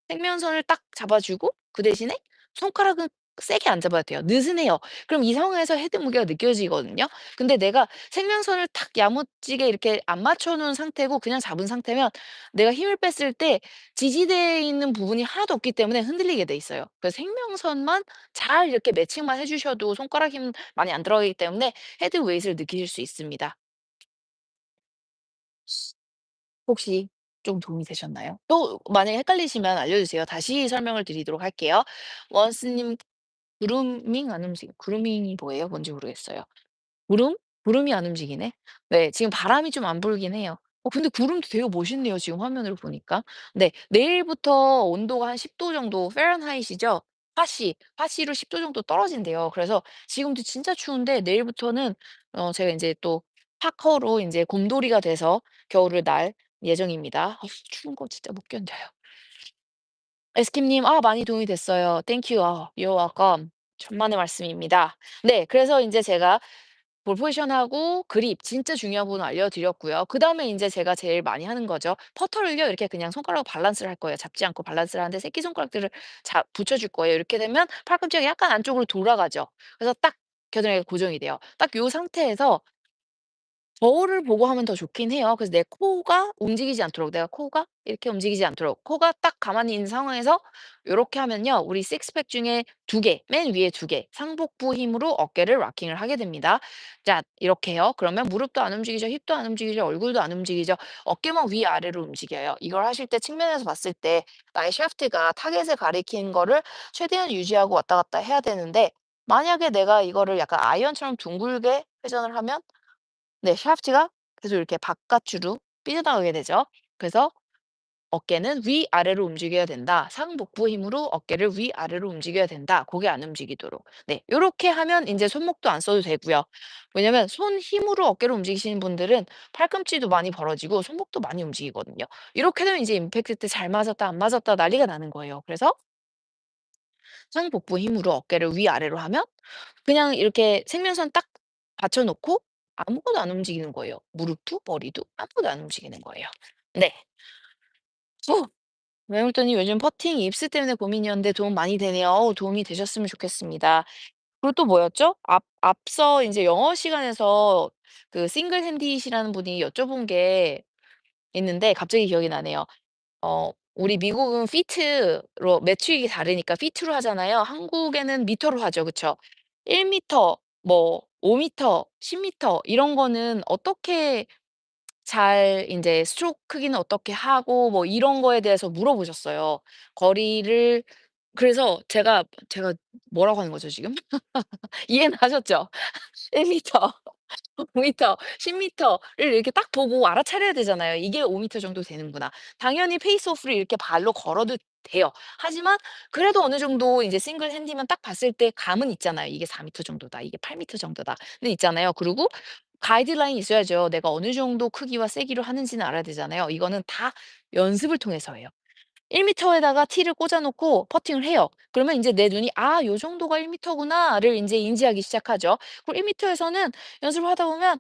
생명선을 딱 잡아 주고 그 대신에 손가락은 세게 안 잡아도 돼요. 느슨해요. 그럼 이 상황에서 헤드 무게가 느껴지거든요. 근데 내가 생명선을 탁 야무지게 이렇게 안 맞춰 놓은 상태고 그냥 잡은 상태면 내가 힘을 뺐을 때 지지대에 있는 부분이 하나도 없기 때문에 흔들리게 돼 있어요. 그래서 생명선만 잘 이렇게 매칭만 해 주셔도 손가락 힘 많이 안 들어가기 때문에 헤드 웨이트를 느끼실 수 있습니다. 혹시 좀 도움이 되셨나요? 또 만약에 헷갈리시면 알려주세요. 다시 설명을 드리도록 할게요. 원스님 그루밍 안 움직 그루밍이 뭐예요? 뭔지 모르겠어요. 구름? 구름이 안 움직이네. 네. 지금 바람이 좀 안 불긴 해요. 근데 구름도 되게 멋있네요 지금 화면으로 보니까. 네. 내일부터 온도가 한 10도 정도 파렌하이트죠? 화씨로 10도 정도 떨어진대요. 그래서 지금도 진짜 추운데 내일부터는 제가 인제 또 파커로 인제 곰돌이가 돼서 겨울을 날 예정입니다. 추운 거 진짜 못 견뎌요. 에스킴님 많이 도움이 됐어요. 땡큐. you're welcome. 천만의 말씀입니다. 네. 그래서 인제 제가 볼 포지션하고 그립 진짜 중요한 부분 알려드렸고요. 그다음에 인제 제가 제일 많이 하는 거죠. 퍼터를요 이렇게 그냥 손가락으로 밸런스를 할 거예요. 잡지 않고 밸런스를 하는데 새끼손가락들을 붙여줄 거예요. 이렇게 되면 팔꿈치가 약간 안쪽으로 돌아가죠. 그래서 딱 겨드랑이가 고정이 돼요. 딱 요 상태에서 거울을 보고 하면 더 좋긴 해요. 그래서 내 코가 움직이지 않도록 내가 코가 이렇게 움직이지 않도록 코가 딱 가만히 있는 상황에서 요렇게 하면요. 우리 식스팩 중에 두 개, 맨 위에 두 개, 상복부 힘으로 어깨를 락킹을 하게 됩니다. 자, 이렇게요. 그러면 무릎도 안 움직이죠. 힙도 안 움직이죠. 얼굴도 안 움직이죠. 어깨만 위아래로 움직여요. 이걸 하실 때 측면에서 봤을 때 나의 샤프트가 타겟을 가리키는 거를 최대한 유지하고 왔다 갔다 해야 되는데 만약에 내가 이거를 약간 아이언처럼 둥글게 회전을 하면 네 샤프트가 계속 이렇게 바깥으로 삐져나가게 되죠. 그래서 어깨는 위아래로 움직여야 된다. 상복부 힘으로 어깨를 위아래로 움직여야 된다. 고개 안 움직이도록. 네. 요렇게 하면 인제 손목도 안 써도 되고요. 왜냐면 손 힘으로 어깨를 움직이시는 분들은 팔꿈치도 많이 벌어지고 손목도 많이 움직이거든요. 이렇게 되면 이제 임팩트 때 잘 맞았다 안 맞았다 난리가 나는 거예요. 그래서 상복부 힘으로 어깨를 위아래로 하면 그냥 이렇게 생명선 딱 받쳐 놓고 아무것도 안 움직이는 거예요. 무릎도 머리도 아무것도 안 움직이는 거예요. 네. 후. 웰물더님 요즘 퍼팅 입스 때문에 고민이었는데 도움 많이 되네요. 도움이 되셨으면 좋겠습니다. 그리고 또 뭐였죠? 앞서 인제 영어 시간에서 그 싱글 핸디시라는 분이 여쭤본 게 있는데 갑자기 기억이 나네요. 우리 미국은 피트로 매출이 다르니까 피트로 하잖아요. 한국에는 미터로 하죠. 그쵸? 1 미터 뭐 5 미터 10 미터 이런 거는 어떻게 잘 인제 스트로크 크기는 어떻게 하고 뭐 이런 거에 대해서 물어보셨어요. 거리를 그래서 제가 뭐라고 하는 거죠 지금? 이해는 하셨죠? 1 미터 5 미터, 10 미터를 이렇게 딱 보고 알아차려야 되잖아요. '이게 5 미터 정도 되는구나.' 당연히 페이스 오프를 이렇게 발로 걸어도 돼요. 하지만 그래도 어느 정도 인제 싱글 핸디만 딱 봤을 때 감은 있잖아요. '이게 4 미터 정도다. 이게 8 미터 정도다.'는 있잖아요. 그리고 가이드라인이 있어야죠. 내가 어느 정도 크기와 세기로 하는지는 알아야 되잖아요. 이거는 다 연습을 통해서 해요. 1 미터에다가 티를 꽂아 놓고 퍼팅을 해요. 그러면 인제 내 눈이 '아 요 정도가 1 미터구나.'를 인제 인지하기 시작하죠. 그리고 1 미터에서는 연습을 하다 보면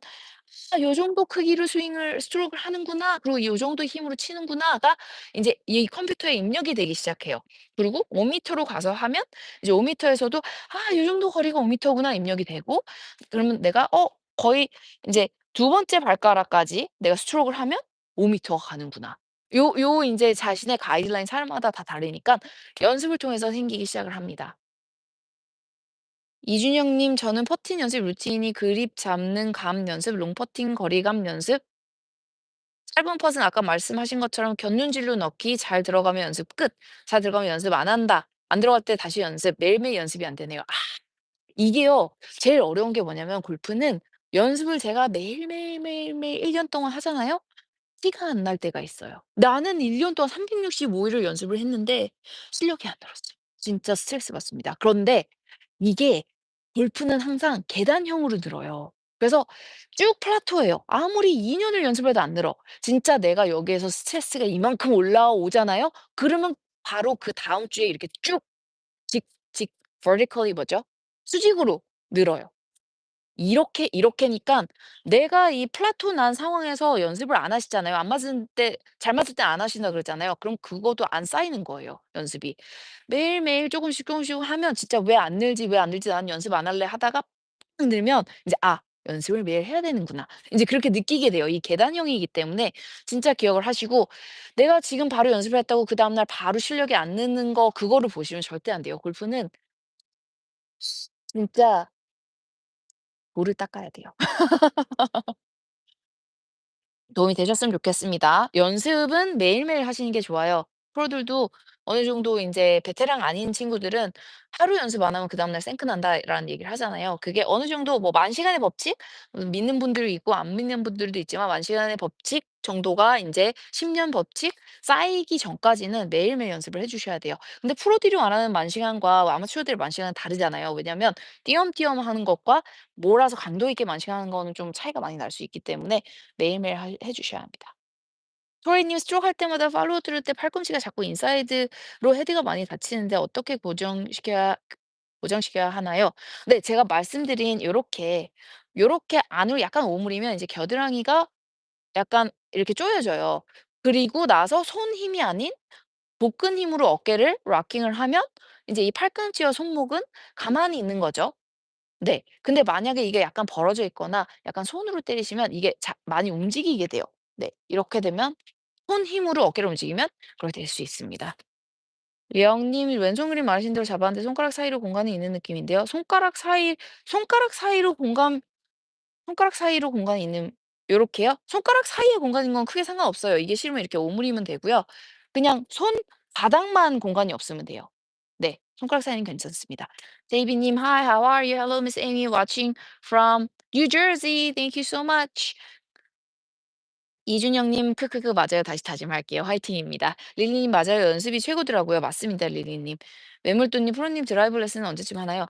'아 요 정도 크기로 스윙을 스트로크를 하는구나. 그리고 요 정도 힘으로 치는구나.'가 인제 이 컴퓨터에 입력이 되기 시작해요. 그리고 5 미터로 가서 하면 이제 5 미터에서도 '아 요 정도 거리가 5 미터구나.' 입력이 되고 그러면 내가 거의 인제 두 번째 발가락까지 내가 스트로크를 하면 5 미터가 가는구나. 요 인제 자신의 가이드라인 사람마다 다 다르니깐 연습을 통해서 생기기 시작을 합니다. 이준영 님 "저는 퍼팅 연습 루틴이 그립 잡는 감 연습, 롱 퍼팅 거리감 연습, 짧은 펫은 아까 말씀하신 것처럼 곁눈질로 넣기, 잘 들어가면 연습 끝. 잘 들어가면 연습 안 한다. 안 들어갈 때 다시 연습." 매일매일 연습이 안 되네요. 이게요. 제일 어려운 게 뭐냐면 골프는 연습을 제가 매일매일 1년 동안 하잖아요. 티가 안 날 때가 있어요. 나는 1년 동안 365 일을 연습을 했는데 실력이 안 늘었어요. 진짜 스트레스 받습니다. 그런데 이게 골프는 항상 계단형으로 늘어요. 그래서 쭉 플라토예요. 아무리 2 년을 연습해도 안 늘어. 진짜 내가 여기에서 스트레스가 이만큼 올라오잖아요. 그러면 바로 그다음 주에 이렇게 쭉 직 vertically 뭐죠? 수직으로 늘어요. 이렇게니깐 내가 이 플라토 난 상황에서 연습을 안 하시잖아요. 안 맞을 때 잘 맞을 때 안 하신다 그랬잖아요. 그럼 그것도 안 쌓이는 거예요, 연습이. 매일매일 조금씩 하면 진짜 '왜 안 늘지, 왜 안 늘지? 나는 연습 안 할래.' 하다가 팍 늘면 이제 '아 연습을 매일 해야 되는구나.' 인제 그렇게 느끼게 돼요. 이 계단형이기 때문에 진짜 기억을 하시고 내가 지금 바로 연습을 했다고 그다음 날 바로 실력이 안 느는 거 그거를 보시면 절대 안 돼요. 골프는 진짜 돌을 닦아야 돼요. 도움이 되셨으면 좋겠습니다. 연습은 매일매일 하시는 게 좋아요. 프로들도 어느 정도 인제 베테랑 아닌 친구들은 "하루 연습 안 하면 그다음 날 생크난다."라는 얘기를 하잖아요. 그게 어느 정도 뭐 만 시간의 법칙 믿는 분들이 있고 안 믿는 분들도 있지만 만 시간의 법칙 정도가 인제 10년 법칙 쌓이기 전까지는 매일매일 연습을 해 주셔야 돼요. 근데 프로들이 말하는 만 시간과 아마추어들의 만 시간은 다르잖아요. 왜냐면 띄엄띄엄 하는 것과 몰아서 강도 있게 만 시간 하는 거는 좀 차이가 많이 날 수 있기 때문에 매일매일 해 주셔야 합니다. 토리님 스트로크 할 때마다 팔로우 들을 때 팔꿈치가 자꾸 인사이드로 헤드가 많이 다치는데 어떻게 고정시켜야 하나요? 네, 제가 말씀드린 요렇게 안으로 약간 오므리면 이제 겨드랑이가 약간 이렇게 조여져요. 그리고 나서 손 힘이 아닌 복근 힘으로 어깨를 락킹을 하면 인제 이 팔꿈치와 손목은 가만히 있는 거죠. 네. 근데 만약에 이게 약간 벌어져 있거나 약간 손으로 때리시면 이게 많이 움직이게 돼요. 네. 이렇게 되면 손 힘으로 어깨를 움직이면 그렇게 될 수 있습니다. 영님이 왼손 그립 말하신 대로 잡았는데 손가락 사이로 공간이 있는 느낌인데요. 손가락 사이로 손가락 사이로 공간이 있는 요렇게요? 손가락 사이에 공간인 건 크게 상관없어요. 이게 싫으면 이렇게 오므리면 되고요. 그냥 손바닥만 공간이 없으면 돼요. 네. 손가락 사이는 괜찮습니다. 제이비 님 "Hi, how are you? Hello, Miss Amy watching from New Jersey. Thank you so much." 이준영 님 "크크크 맞아요. 다시 다짐할게요. 화이팅입니다." 릴리 님 "맞아요. 연습이 최고더라고요." 맞습니다, 릴리 님. 매물돈 님 "프로님 드라이버 레슨은 언제쯤 하나요?"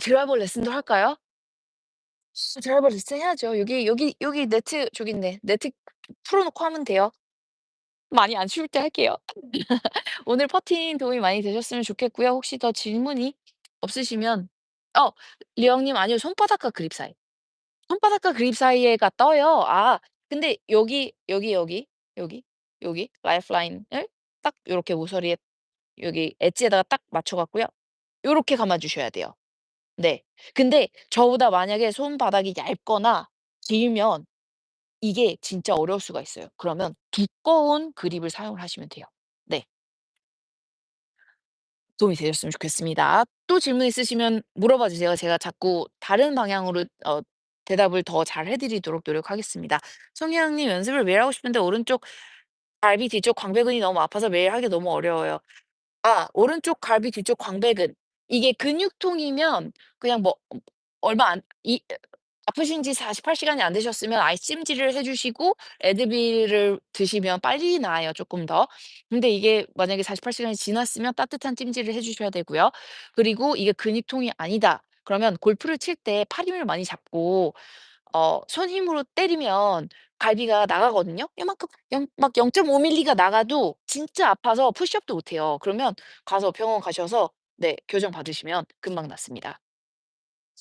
드라이버 레슨도 할까요? 드라이버 레슨 해야죠. 여기 네트 저기 있네. 네트 풀어 놓고 하면 돼요. 많이 안 추울 때 할게요. 오늘 퍼팅 도움이 많이 되셨으면 좋겠고요. 혹시 더 질문이 없으시면 어 리영 님 "아니요. 손바닥과 그립 사이." 손바닥과 그립 사이에가 떠요. 근데 여기, 여기 라이프라인을 딱 요렇게 모서리에 여기 엣지에다가 딱 맞춰 갖고요. 요렇게 감아 주셔야 돼요. 네. 근데 저보다 만약에 손바닥이 얇거나 길면 이게 진짜 어려울 수가 있어요. 그러면 두꺼운 그립을 사용을 하시면 돼요. 네. 도움이 되셨으면 좋겠습니다. 또 질문 있으시면 물어봐 주세요. 제가 자꾸 다른 방향으로 대답을 더 잘 해 드리도록 노력하겠습니다. 송혜영 님 "연습을 매일 하고 싶은데 오른쪽 갈비 뒤쪽 광배근이 너무 아파서 매일 하기 너무 어려워요." 오른쪽 갈비 뒤쪽 광배근. 이게 근육통이면 그냥 뭐 얼마 안 이 아프신 지 48 시간이 안 되셨으면 아예 찜질을 해 주시고 에드빌을 드시면 빨리 나아요, 쪼끔 더. 근데 이게 만약에 48 시간이 지났으면 따뜻한 찜질을 해 주셔야 되고요. 그리고 이게 근육통이 아니다. 그러면 골프를 칠 때 팔 힘을 많이 잡고 손 힘으로 때리면 갈비가 나가거든요. 요만큼 막 0.5 밀리가 나가도 진짜 아파서 푸시업도 못 해요. 그러면 가서 병원 가셔서 네 교정 받으시면 금방 낫습니다.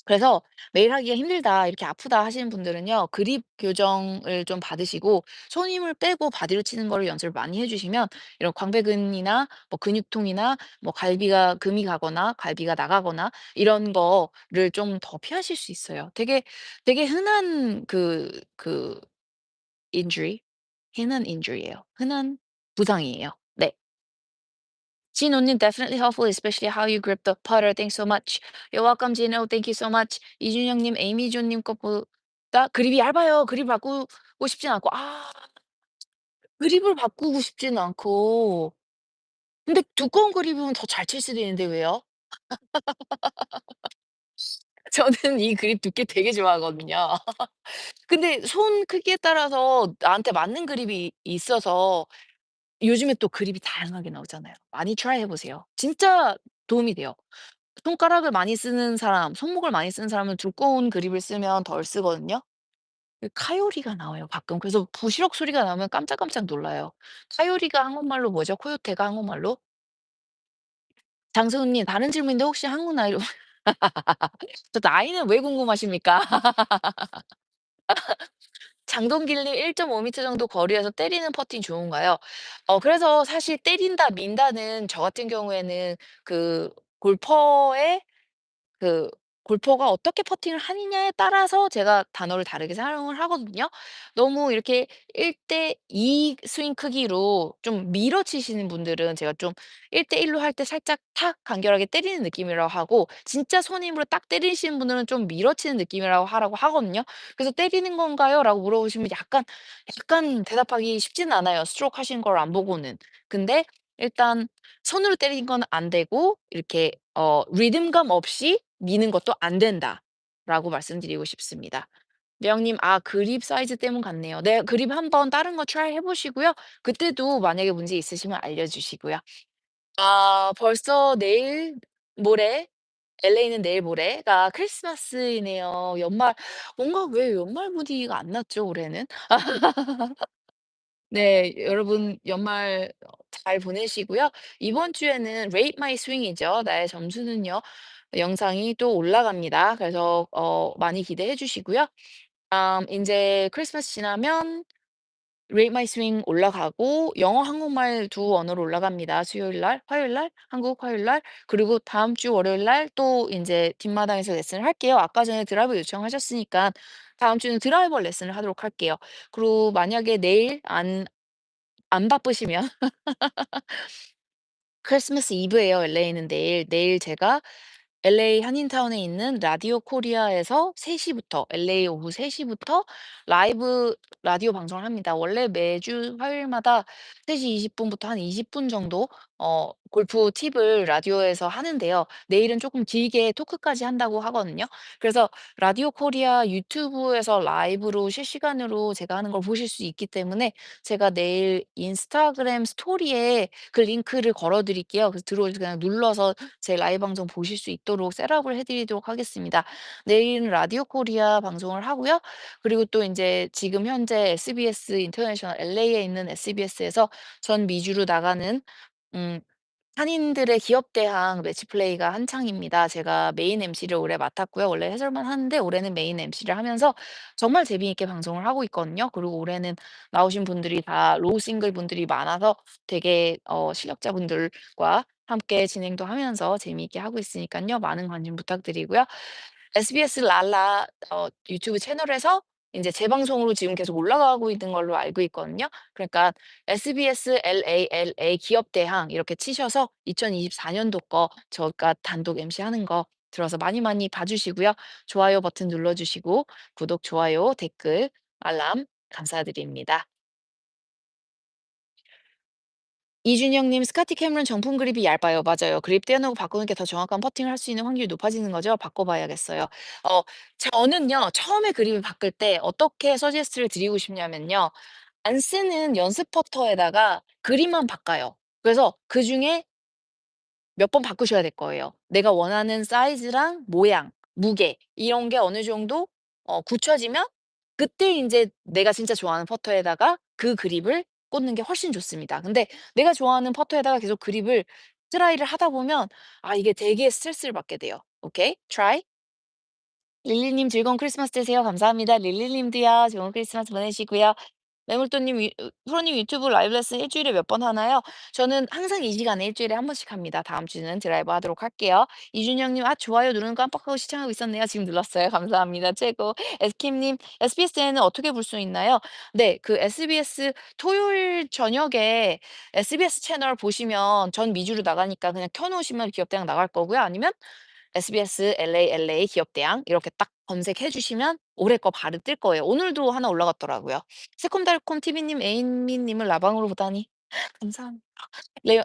그래서 "매일 하기가 힘들다. 이렇게 아프다." 하시는 분들은요. 그립 교정을 좀 받으시고 손 힘을 빼고 바디로 치는 거를 연습을 많이 해 주시면 이런 광배근이나 뭐 근육통이나 뭐 갈비가 금이 가거나 갈비가 나가거나 이런 거를 좀 더 피하실 수 있어요. 되게 흔한 injury 흔한 injury예요. 흔한 부상이에요. 네. 진호님 definitely helpful, especially how you grip the putter. Thanks so much. You're welcome, 진호. Thank you so much. 이준영님, 에이미조님 것보다 그립이 얇아요. 그립 바꾸고 싶진 않고. 그립을 바꾸고 싶지는 않고. 근데 두꺼운 그립이면 더 잘 칠 수도 있는데 왜요? 저는 이 그립 두께 되게 좋아하거든요. 근데 손 크기에 따라서 나한테 맞는 그립이 있어서 요즘에 또 그립이 다양하게 나오잖아요. 많이 트라이 해 보세요. 진짜 도움이 돼요. 손가락을 많이 쓰는 사람, 손목을 많이 쓰는 사람은 두꺼운 그립을 쓰면 덜 쓰거든요. 카요리가 나와요 가끔. 그래서 부시럭 소리가 나면 깜짝깜짝 놀라요. 카요리가 한국말로 뭐죠? 코요테가 한국말로? 장승훈님 다른 질문인데 혹시 한국 나이로 저 나이는 왜 궁금하십니까? 장동길님 1.5 미터 정도 거리에서 때리는 퍼팅 좋은가요? 그래서 사실 때린다 민다는 저 같은 경우에는 그 골퍼의 그 골퍼가 어떻게 퍼팅을 하느냐에 따라서 제가 단어를 다르게 사용을 하거든요. 너무 이렇게 1대 2 스윙 크기로 좀 밀어 치시는 분들은 제가 좀 1대 1로 할 때 살짝 탁 간결하게 때리는 느낌이라고 하고 진짜 손 힘으로 딱 때리시는 분들은 좀 밀어 치는 느낌이라고 하라고 하거든요. 그래서 "때리는 건가요?"라고 물어보시면 약간 대답하기 쉽지는 않아요, 스트로크 하시는 걸 안 보고는. 근데 일단 손으로 때리는 건 안 되고 이렇게 "리듬감 없이 미는 것도 안 된다."라고 말씀드리고 싶습니다. 려영님 그립 사이즈 때문 같네요. 네 그립 한번 다른 거 트라이 해 보시고요. 그때도 만약에 문제 있으시면 알려 주시고요. 벌써 내일 모레 LA는 내일 모레가 크리스마스이네요. 뭔가 왜 연말 분위기가 안 났죠 올해는? 네. 여러분 연말 잘 보내시고요. 이번 주에는 Rate My Swing이죠. 나의 점수는요. 영상이 또 올라갑니다. 그래서 많이 기대해 주시고요. 인제 크리스마스 지나면 Rate My Swing 올라가고 영어, 한국말 두 언어로 올라갑니다. 수요일 날, 화요일 날, 한국 화요일 날 그리고 다음 주 월요일 날 또 인제 뒷마당에서 레슨을 할게요. 아까 전에 드라이버 요청하셨으니까 다음 주는 드라이버 레슨을 하도록 할게요. 그리고 만약에 내일 안 바쁘시면 크리스마스 이브예요, LA는 내일. 내일 제가 LA 한인타운에 있는 라디오 코리아에서 3 시부터 LA 오후 3 시부터 라이브 라디오 방송을 합니다. 원래 매주 화요일마다 3시 20 분부터 한 20분 정도 골프 팁을 라디오에서 하는데요. 내일은 조금 길게 토크까지 한다고 하거든요. 그래서 라디오 코리아 유튜브에서 라이브로 실시간으로 제가 하는 걸 보실 수 있기 때문에 제가 내일 인스타그램 스토리에 그 링크를 걸어 드릴게요. 그래서 들어오셔서 그냥 눌러서 제 라이브 방송 보실 수 있도록 셋업을 해 드리도록 하겠습니다. 내일은 라디오 코리아 방송을 하고요. 그리고 또 인제 지금 현재 SBS 인터내셔널 LA에 있는 SBS에서 전 미주로 나가는 음 한인들의 기업 대항 매치 플레이가 한창입니다. 제가 메인 MC를 올해 맡았고요. 원래 해설만 하는데 올해는 메인 MC를 하면서 정말 재미있게 방송을 하고 있거든요. 그리고 올해는 나오신 분들이 다 로우 싱글 분들이 많아서 되게 실력자분들과 함께 진행도 하면서 재미있게 하고 있으니깐요. 많은 관심 부탁드리고요. SBS 랄라 유튜브 채널에서 인제 재방송으로 지금 계속 올라가고 있는 걸로 알고 있거든요. 그러니까 SBS LALA 기업 대항 이렇게 치셔서 2024 년도 거 저가 단독 MC하는 거 들어서 많이 많이 봐 주시고요. 좋아요 버튼 눌러 주시고 구독, 좋아요, 댓글, 알람 감사드립니다. 이준영 님 "스카티 캐머런 정품 그립이 얇아요." 맞아요. 그립 떼어놓고 바꾸는 게 더 정확한 퍼팅을 할 수 있는 확률이 높아지는 거죠? 바꿔 봐야겠어요. 어 저는요 처음에 그립을 바꿀 때 어떻게 서제스트를 드리고 싶냐면요. 안 쓰는 연습 퍼터에다가 그립만 바꿔요. 그래서 그중에 몇 번 바꾸셔야 될 거예요. 내가 원하는 사이즈랑 모양, 무게 이런 게 어느 정도 굳혀지면 그때 인제 내가 진짜 좋아하는 퍼터에다가 그 그립을 꽂는 게 훨씬 좋습니다. 근데 내가 좋아하는 퍼터에다가 계속 그립을 트라이를 하다 보면 이게 되게 스트레스를 받게 돼요. 오케이. 트라이. 릴리님 즐거운 크리스마스 되세요. 감사합니다. 릴리님도요. 좋은 크리스마스 보내시고요. 매물도님 프로님 유튜브 라이브 레슨 일 주일에 몇 번 하나요? 저는 항상 이 시간에 일 주일에 한 번씩 합니다. 다음 주는 드라이브 하도록 할게요. 이준영님 좋아요 누르는 거 깜빡하고 시청하고 있었네요. 지금 눌렀어요. 감사합니다. 최고. 에스킴님 SBS에는 어떻게 볼 수 있나요? 네. 그 SBS 토요일 저녁에 SBS 채널 보시면 전 미주로 나가니까 그냥 켜 놓으시면 기업대학 나갈 거고요. 아니면 SBS LALA 기업대항 이렇게 딱 검색해 주시면 올해 거 바로 뜰 거예요. 오늘도 하나 올라갔더라고요. 새콤달콤 TV님, 에이미 님을 라방으로 보다니 감사합니다.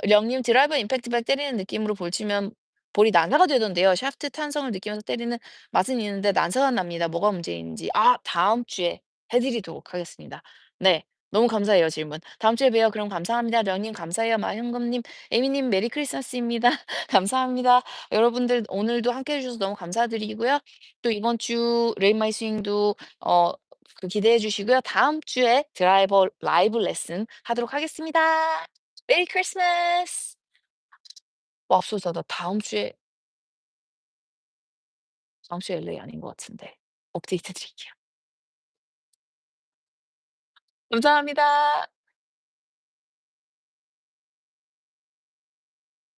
령님 드라이버 임팩트백 때리는 느낌으로 볼 치면 볼이 난사가 되던데요. 샤프트 탄성을 느끼면서 때리는 맛은 있는데 난사가 납니다. 뭐가 문제인지. 다음 주에 해 드리도록 하겠습니다. 네. 너무 감사해요, 질문. 다음 주에 봬요. 그럼 감사합니다. 령님 감사해요. 마현금님, 에이미님 메리 크리스마스입니다. 감사합니다. 여러분들 오늘도 함께 해 주셔서 너무 감사드리고요. 또 이번 주 레인 마이 스윙도 기대해 주시고요. 다음 주에 드라이버 라이브 레슨 하도록 하겠습니다. 메리 크리스마스. 맙소사 나 다음 주에 LA 아닌 것 같은데. 업데이트 드릴게요. 감사합니다.